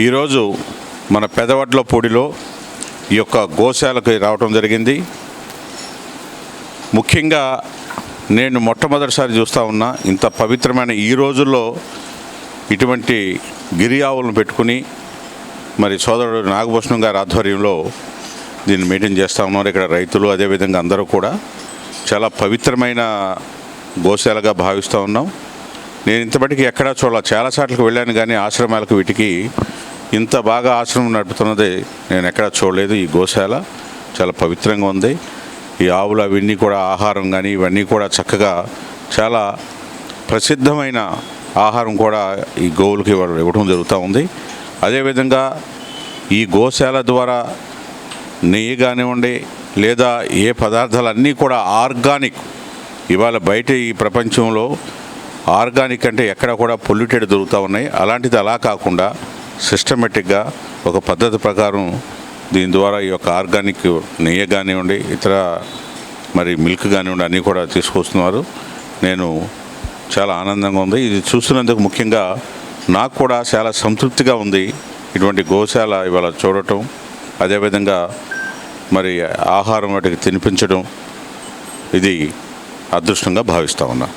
ఈరోజు మన పెదవడ్ల పొడిలో ఈ యొక్క గోశాలకు రావటం జరిగింది. ముఖ్యంగా నేను మొట్టమొదటిసారి చూస్తూ ఉన్నా ఇంత పవిత్రమైన ఈ రోజుల్లో ఇటువంటి గిరి ఆవులను పెట్టుకుని మరి సోదరుడు నాగభూషణం గారి ఆధ్వర్యంలో దీన్ని మెయింటైన్ చేస్తూ ఉన్నారు. ఇక్కడ రైతులు అదేవిధంగా అందరూ కూడా చాలా పవిత్రమైన గోశాలగా భావిస్తూ ఉన్నాం. నేను ఇంతబట్టికి ఎక్కడా చాలా చోట్లకు వెళ్ళాను, కానీ ఆశ్రమాలకు వీటికి ఇంత బాగా ఆశ్రమం నడుపుతున్నది నేను ఎక్కడా చూడలేదు. ఈ గోశాల చాలా పవిత్రంగా ఉంది. ఈ ఆవులు అవన్నీ కూడా ఆహారం కానీ ఇవన్నీ కూడా చక్కగా చాలా ప్రసిద్ధమైన ఆహారం కూడా ఈ గోవులకి ఇవ్వడం జరుగుతూ ఉంది. అదేవిధంగా ఈ గోశాల ద్వారా నెయ్యి కానివ్వండి లేదా ఏ పదార్థాలన్నీ కూడా ఆర్గానిక్. ఇవాళ బయట ఈ ప్రపంచంలో ఆర్గానిక్ అంటే ఎక్కడ కూడా పొల్యూటెడ్ దొరుకుతూ ఉన్నాయి. అలాంటిది అలా కాకుండా సిస్టమేటిక్గా ఒక పద్ధతి ప్రకారం దీని ద్వారా ఈ యొక్క ఆర్గానిక్ నెయ్యి కానివ్వండి ఇతర మరి మిల్క్ కానివ్వండి అన్నీ కూడా తీసుకొస్తున్నారు. నేను చాలా ఆనందంగా ఉంది ఇది చూస్తున్నందుకు. ముఖ్యంగా నాకు కూడా చాలా సంతృప్తిగా ఉంది ఇటువంటి గోశాల ఇవాళ చూడటం, అదేవిధంగా మరి ఆహారం వాటికి తినిపించడం ఇది అదృష్టంగా భావిస్తూ ఉన్నా.